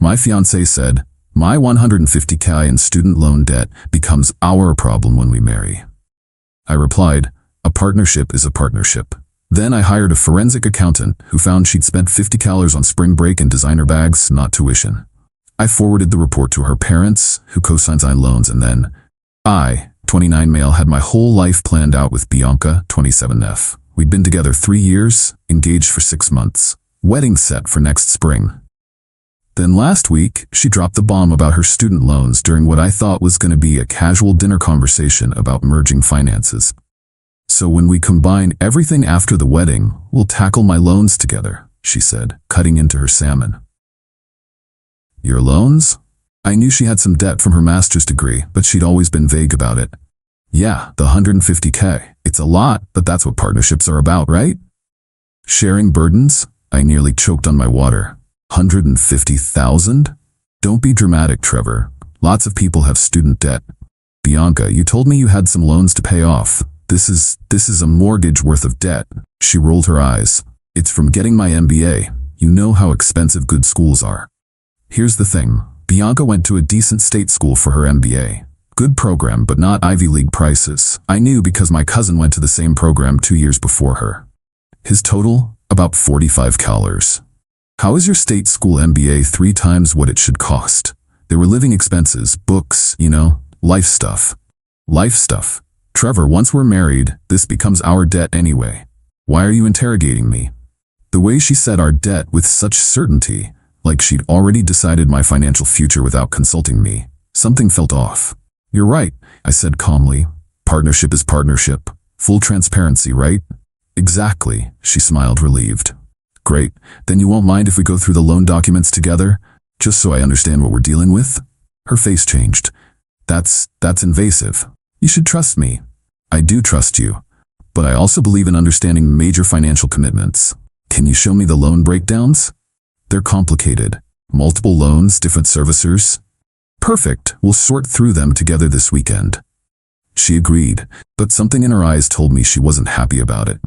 My fiancé said, my $150K in student loan debt becomes our problem when we marry. I replied, a partnership is a partnership. Then I hired a forensic accountant who found she'd spent $50K on spring break and designer bags, not tuition. I forwarded the report to her parents, who co-signed my loans, and then I, 29 male, had my whole life planned out with Bianca, 27F. We'd been together 3 years, engaged for 6 months, wedding set for next spring. Then last week, she dropped the bomb about her student loans during what I thought was going to be a casual dinner conversation about merging finances. So when we combine everything after the wedding, we'll tackle my loans together, she said, cutting into her salmon. Your loans? I knew she had some debt from her master's degree, but she'd always been vague about it. Yeah, the $150K. It's a lot, but that's what partnerships are about, right? Sharing burdens? I nearly choked on my water. $150,000? Don't be dramatic, Trevor. Lots of people have student debt. Bianca, you told me you had some loans to pay off. This is a mortgage worth of debt. She rolled her eyes. It's from getting my MBA. You know how expensive good schools are. Here's the thing. Bianca went to a decent state school for her MBA. Good program, but not Ivy League prices. I knew because my cousin went to the same program 2 years before her. His total? About $45. How is your state school MBA 3 times what it should cost? There were living expenses, books, life stuff. Life stuff. Trevor, once we're married, this becomes our debt anyway. Why are you interrogating me? The way she said our debt with such certainty, like she'd already decided my financial future without consulting me, something felt off. You're right, I said calmly. Partnership is partnership. Full transparency, right? Exactly, she smiled, relieved. Great, then you won't mind if we go through the loan documents together, just so I understand what we're dealing with? Her face changed. That's invasive. You should trust me. I do trust you, but I also believe in understanding major financial commitments. Can you show me the loan breakdowns? They're complicated. Multiple loans, different servicers. Perfect, we'll sort through them together this weekend. She agreed, but something in her eyes told me she wasn't happy about it.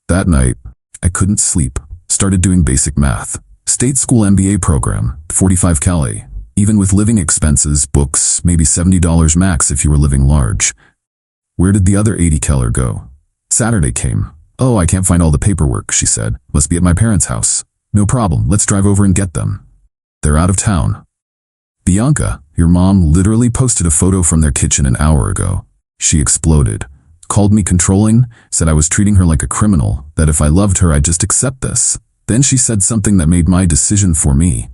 That night, I couldn't sleep. Started doing basic math. State school MBA program, $45K. Even with living expenses, books, maybe $70 max if you were living large. Where did the other $80K go? Saturday came. Oh, I can't find all the paperwork, she said. Must be at my parents' house. No problem, let's drive over and get them. They're out of town. Bianca, your mom literally posted a photo from their kitchen an hour ago. She exploded. Called me controlling, said I was treating her like a criminal, that if I loved her I'd just accept this. Then she said something that made my decision for me.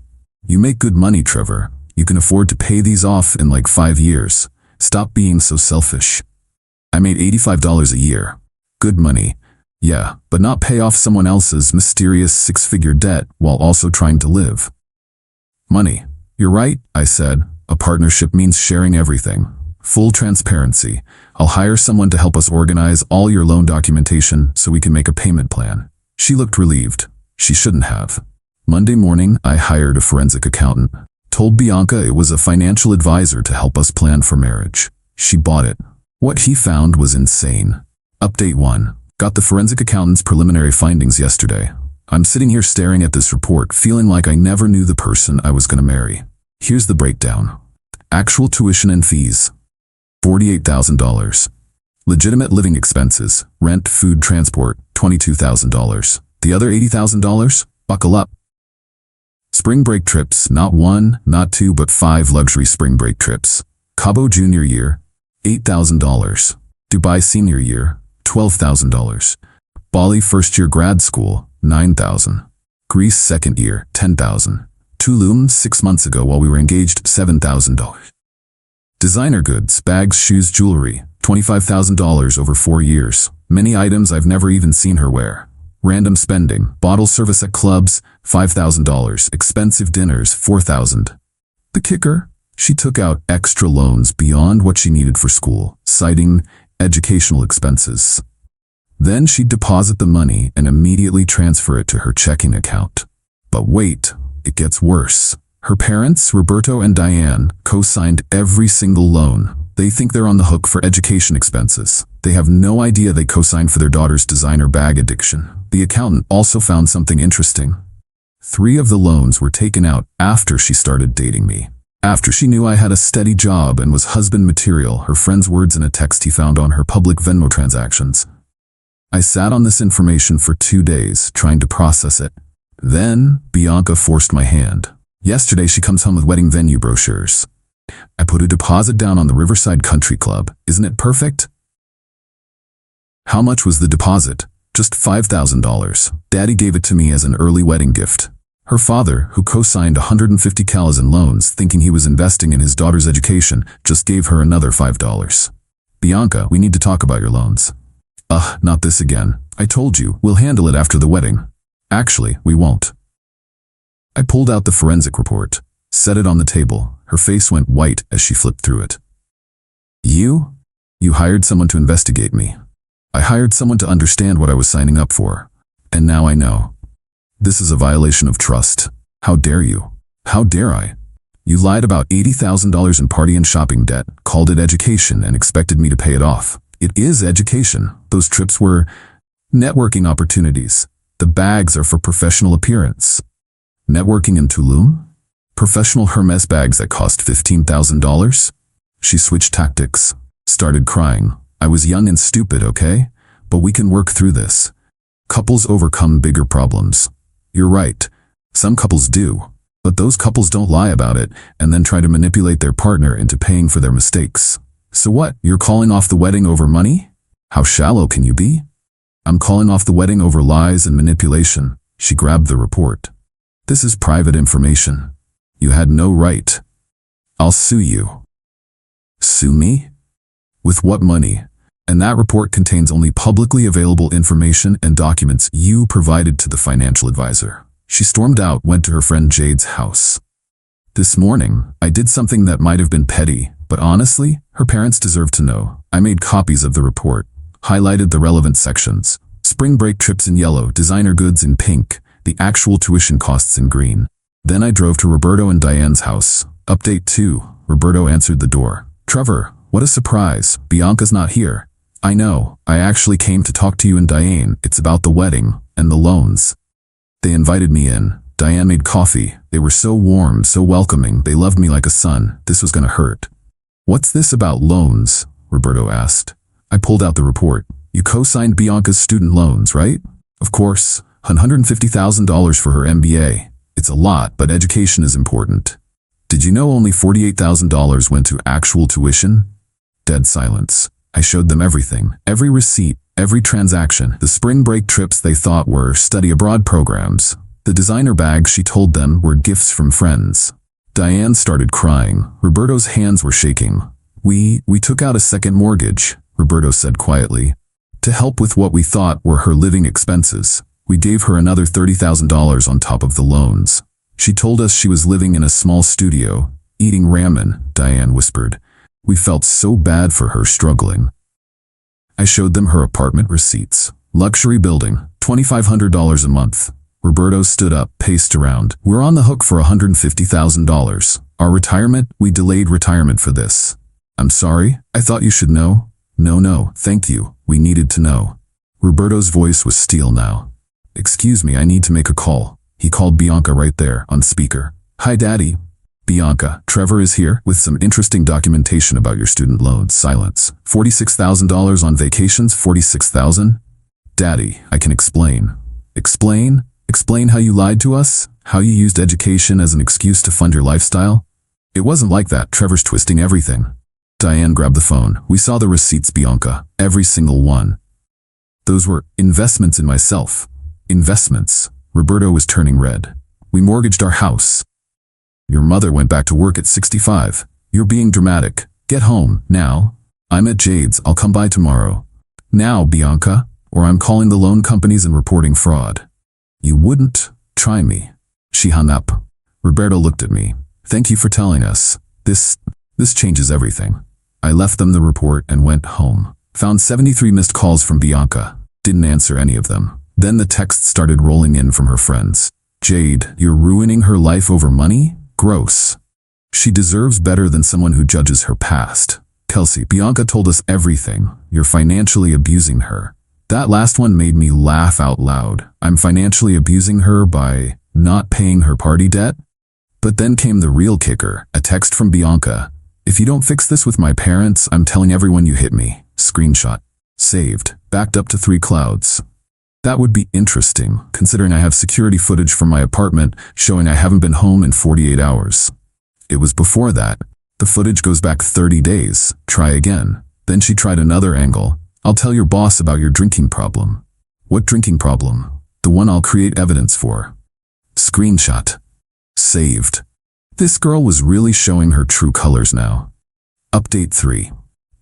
You make good money, Trevor. You can afford to pay these off in like 5 years. Stop being so selfish. I made $85 a year. Good money. Yeah, but not pay off someone else's mysterious 6-figure debt while also trying to live. Money. You're right, I said. A partnership means sharing everything. Full transparency. I'll hire someone to help us organize all your loan documentation so we can make a payment plan. She looked relieved. She shouldn't have. Monday morning, I hired a forensic accountant. Told Bianca it was a financial advisor to help us plan for marriage. She bought it. What he found was insane. Update 1. Got the forensic accountant's preliminary findings yesterday. I'm sitting here staring at this report, feeling like I never knew the person I was going to marry. Here's the breakdown. Actual tuition and fees. $48,000. Legitimate living expenses, rent, food, transport, $22,000. The other $80,000? Buckle up. Spring break trips, not 1, not 2, but 5 luxury spring break trips. Cabo junior year, $8,000. Dubai senior year, $12,000. Bali first year grad school, $9,000. Greece second year, $10,000. Tulum 6 months ago while we were engaged, $7,000. Designer goods, bags, shoes, jewelry, $25,000 over 4 years. Many items I've never even seen her wear. Random spending, bottle service at clubs, $5,000. Expensive dinners, $4,000. The kicker? She took out extra loans beyond what she needed for school, citing educational expenses. Then she'd deposit the money and immediately transfer it to her checking account. But wait, it gets worse. Her parents, Roberto and Diane, co-signed every single loan. They think they're on the hook for education expenses. They have no idea they co-signed for their daughter's designer bag addiction. The accountant also found something interesting. 3 of the loans were taken out after she started dating me. After she knew I had a steady job and was husband material, her friend's words in a text he found on her public Venmo transactions. I sat on this information for 2 days, trying to process it. Then, Bianca forced my hand. Yesterday she comes home with wedding venue brochures. I put a deposit down on the Riverside Country Club. Isn't it perfect? How much was the deposit? Just $5,000. Daddy gave it to me as an early wedding gift. Her father, who co-signed $150,000 in loans thinking he was investing in his daughter's education, just gave her another $5. Bianca, we need to talk about your loans. Ugh, not this again. I told you, we'll handle it after the wedding. Actually, we won't. I pulled out the forensic report, set it on the table. Her face went white as she flipped through it. You hired someone to investigate me. I hired someone to understand what I was signing up for. And now I know. This is a violation of trust. How dare you? How dare I? You lied about $80,000 in party and shopping debt, called it education, and expected me to pay it off. It is education. Those trips were networking opportunities. The bags are for professional appearance. Networking in Tulum? Professional Hermes bags that cost $15,000? She switched tactics, started crying. I was young and stupid, okay? But we can work through this. Couples overcome bigger problems. You're right. Some couples do. But those couples don't lie about it and then try to manipulate their partner into paying for their mistakes. So what? You're calling off the wedding over money? How shallow can you be? I'm calling off the wedding over lies and manipulation. She grabbed the report. This is private information. You had no right. I'll sue you. Sue me? With what money? And that report contains only publicly available information and documents you provided to the financial advisor. She stormed out, went to her friend Jade's house. This morning, I did something that might have been petty, but honestly, her parents deserve to know. I made copies of the report, highlighted the relevant sections. Spring break trips in yellow, designer goods in pink, the actual tuition costs in green. Then I drove to Roberto and Diane's house. Update 2. Roberto answered the door. Trevor, what a surprise. Bianca's not here. I know. I actually came to talk to you and Diane. It's about the wedding and the loans. They invited me in. Diane made coffee. They were so warm, so welcoming. They loved me like a son. This was gonna hurt. What's this about loans? Roberto asked. I pulled out the report. You co-signed Bianca's student loans, right? Of course. $150,000 for her MBA. It's a lot, but education is important. Did you know only $48,000 went to actual tuition? Dead silence. I showed them everything. Every receipt, every transaction. The spring break trips they thought were study abroad programs. The designer bags she told them were gifts from friends. Diane started crying. Roberto's hands were shaking. We took out a second mortgage, Roberto said quietly, to help with what we thought were her living expenses. We gave her another $30,000 on top of the loans. She told us she was living in a small studio, eating ramen, Diane whispered. We felt so bad for her struggling. I showed them her apartment receipts. Luxury building, $2,500 a month. Roberto stood up, paced around. We're on the hook for $150,000. Our retirement? We delayed retirement for this. I'm sorry, I thought you should know. No, thank you. We needed to know. Roberto's voice was steel now. Excuse me, I need to make a call. He called Bianca right there, on speaker. Hi, Daddy. Bianca, Trevor is here with some interesting documentation about your student loans. Silence. $46,000 on vacations, $46,000? Daddy, I can explain. Explain? Explain how you lied to us? How you used education as an excuse to fund your lifestyle? It wasn't like that. Trevor's twisting everything. Diane grabbed the phone. We saw the receipts, Bianca. Every single one. Those were investments in myself. Investments. Roberto was turning red. We mortgaged our house. Your mother went back to work at 65. You're being dramatic. Get home, now. I'm at Jade's. I'll come by tomorrow. Now, Bianca, or I'm calling the loan companies and reporting fraud. You wouldn't try me. She hung up. Roberto looked at me. Thank you for telling us. This changes everything. I left them the report and went home. Found 73 missed calls from Bianca. Didn't answer any of them. Then the texts started rolling in from her friends. Jade, you're ruining her life over money? Gross. She deserves better than someone who judges her past. Kelsey, Bianca told us everything. You're financially abusing her. That last one made me laugh out loud. I'm financially abusing her by not paying her party debt? But then came the real kicker, a text from Bianca. If you don't fix this with my parents, I'm telling everyone you hit me. Screenshot. Saved. Backed up to 3 clouds. That would be interesting, considering I have security footage from my apartment showing I haven't been home in 48 hours. It was before that. The footage goes back 30 days. Try again. Then she tried another angle. I'll tell your boss about your drinking problem. What drinking problem? The one I'll create evidence for. Screenshot. Saved. This girl was really showing her true colors now. Update 3.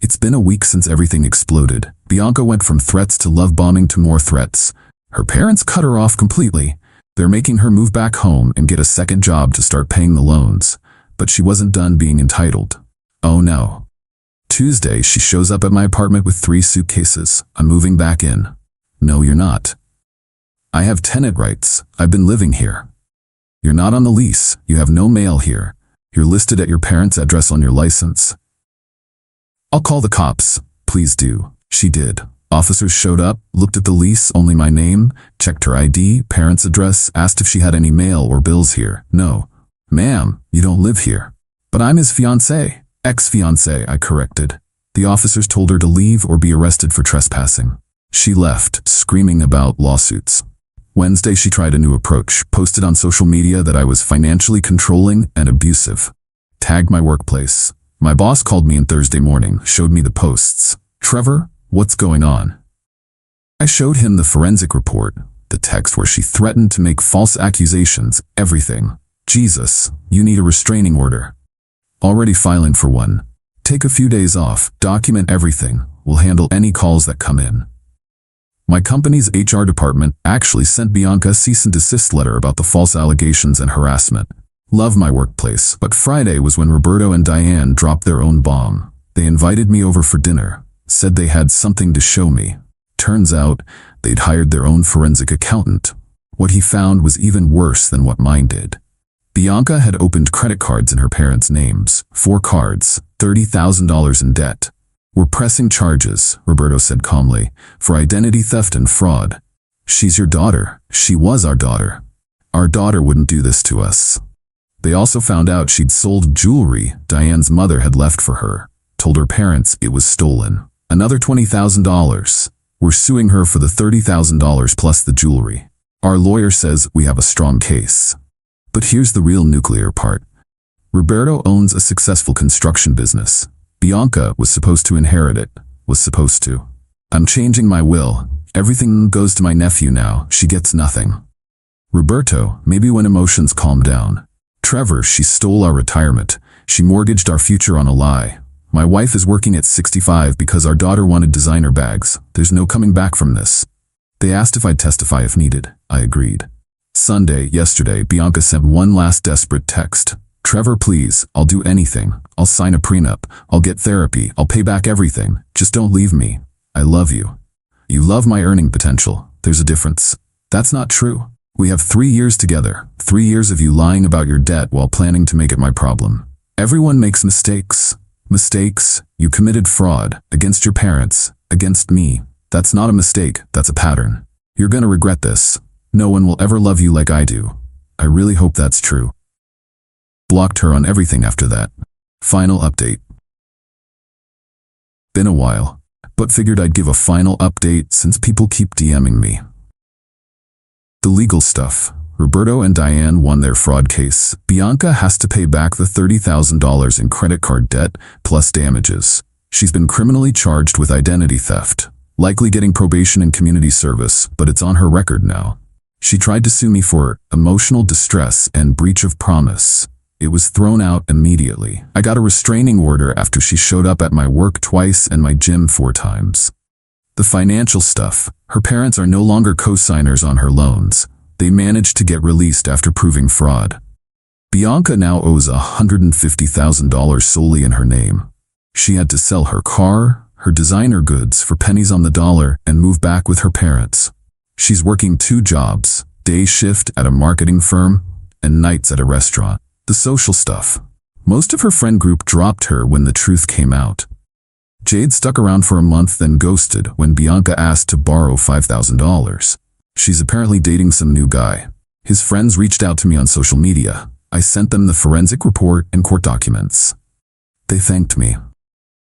It's been a week since everything exploded. Bianca went from threats to love bombing to more threats. Her parents cut her off completely. They're making her move back home and get a second job to start paying the loans. But she wasn't done being entitled. Oh no. Tuesday, she shows up at my apartment with 3 suitcases. I'm moving back in. No, you're not. I have tenant rights. I've been living here. You're not on the lease. You have no mail here. You're listed at your parents' address on your license. I'll call the cops. Please do. She did. Officers showed up, looked at the lease, only my name, checked her ID, parents' address, asked if she had any mail or bills here. No. Ma'am, you don't live here. But I'm his fiancée. Ex-fiancée, I corrected. The officers told her to leave or be arrested for trespassing. She left, screaming about lawsuits. Wednesday, she tried a new approach, posted on social media that I was financially controlling and abusive. Tagged my workplace. My boss called me on Thursday morning, showed me the posts. Trevor, what's going on? I showed him the forensic report, the text where she threatened to make false accusations, everything. Jesus, you need a restraining order. Already filing for one. Take a few days off, document everything. We'll handle any calls that come in. My company's HR department actually sent Bianca a cease and desist letter about the false allegations and harassment. Love my workplace, but Friday was when Roberto and Diane dropped their own bomb. They invited me over for dinner, said they had something to show me. Turns out, they'd hired their own forensic accountant. What he found was even worse than what mine did. Bianca had opened credit cards in her parents' names, 4 cards, $30,000 in debt. We're pressing charges, Roberto said calmly, for identity theft and fraud. She's your daughter. She was our daughter. Our daughter wouldn't do this to us. They also found out she'd sold jewelry Diane's mother had left for her, told her parents it was stolen. Another $20,000. We're suing her for the $30,000 plus the jewelry. Our lawyer says we have a strong case. But here's the real nuclear part. Roberto owns a successful construction business. Bianca was supposed to inherit it. Was supposed to. I'm changing my will. Everything goes to my nephew now. She gets nothing. Roberto, maybe when emotions calm down. Trevor, she stole our retirement. She mortgaged our future on a lie. My wife is working at 65 because our daughter wanted designer bags. There's no coming back from this. They asked if I'd testify if needed. I agreed. Sunday, yesterday, Bianca sent one last desperate text. Trevor, please, I'll do anything. I'll sign a prenup. I'll get therapy. I'll pay back everything. Just don't leave me. I love you. You love my earning potential. There's a difference. That's not true. We have 3 years together. 3 years of you lying about your debt while planning to make it my problem. Everyone makes mistakes. Mistakes. You committed fraud against your parents, against me. That's not a mistake. That's a pattern. You're gonna regret this. No one will ever love you like I do. I really hope that's true. Blocked her on everything after that. Final update. Been a while, but figured I'd give a final update since people keep DMing me. The legal stuff. Roberto and Diane won their fraud case. Bianca has to pay back the $30,000 in credit card debt plus damages. She's been criminally charged with identity theft, likely getting probation and community service, but it's on her record now. She tried to sue me for emotional distress and breach of promise. It was thrown out immediately. I got a restraining order after she showed up at my work twice and my gym 4 times. The financial stuff. Her parents are no longer co-signers on her loans. They managed to get released after proving fraud. Bianca now owes $150,000 solely in her name. She had to sell her car, her designer goods for pennies on the dollar and move back with her parents. She's working 2 jobs, day shift at a marketing firm and nights at a restaurant. The social stuff. Most of her friend group dropped her when the truth came out. Jade stuck around for a month then ghosted when Bianca asked to borrow $5,000. She's apparently dating some new guy. His friends reached out to me on social media. I sent them the forensic report and court documents. They thanked me.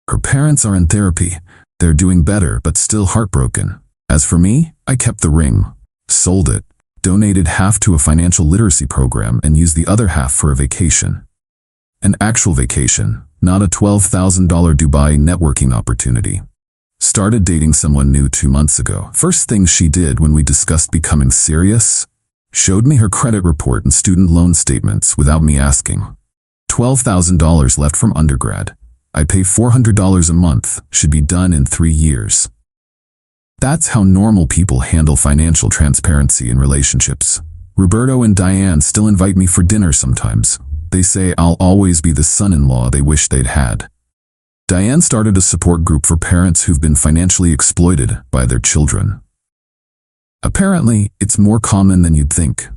Her parents are in therapy. They're doing better, but still heartbroken. As for me, I kept the ring, sold it, donated half to a financial literacy program, and used the other half for a vacation. An actual vacation, not a $12,000 Dubai networking opportunity. Started dating someone new 2 months ago. First thing she did when we discussed becoming serious, showed me her credit report and student loan statements without me asking. $12,000 left from undergrad. I pay $400 a month, should be done in 3 years. That's how normal people handle financial transparency in relationships. Roberto and Diane still invite me for dinner sometimes. They say I'll always be the son-in-law they wish they'd had. Diane started a support group for parents who've been financially exploited by their children. Apparently, it's more common than you'd think.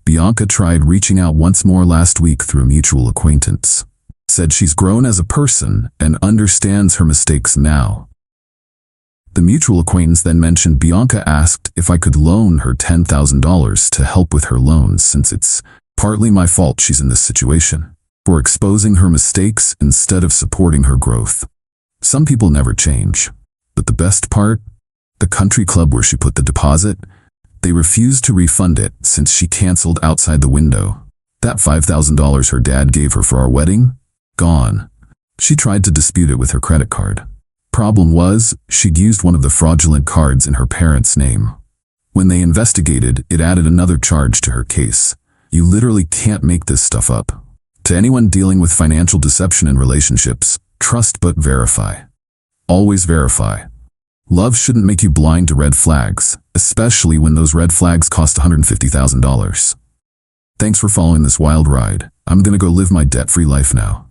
Bianca tried reaching out once more last week through a mutual acquaintance. Said she's grown as a person and understands her mistakes now. The mutual acquaintance then mentioned Bianca asked if I could loan her $10,000 to help with her loans since it's partly my fault she's in this situation, for exposing her mistakes instead of supporting her growth. Some people never change. But the best part? The country club where she put the deposit, they refused to refund it since she canceled outside the window. That $5,000 her dad gave her for our wedding? Gone. She tried to dispute it with her credit card. Problem was, she'd used one of the fraudulent cards in her parents' name. When they investigated, it added another charge to her case. You literally can't make this stuff up. To anyone dealing with financial deception in relationships, trust but verify. Always verify. Love shouldn't make you blind to red flags, especially when those red flags cost $150,000. Thanks for following this wild ride. I'm gonna go live my debt-free life now.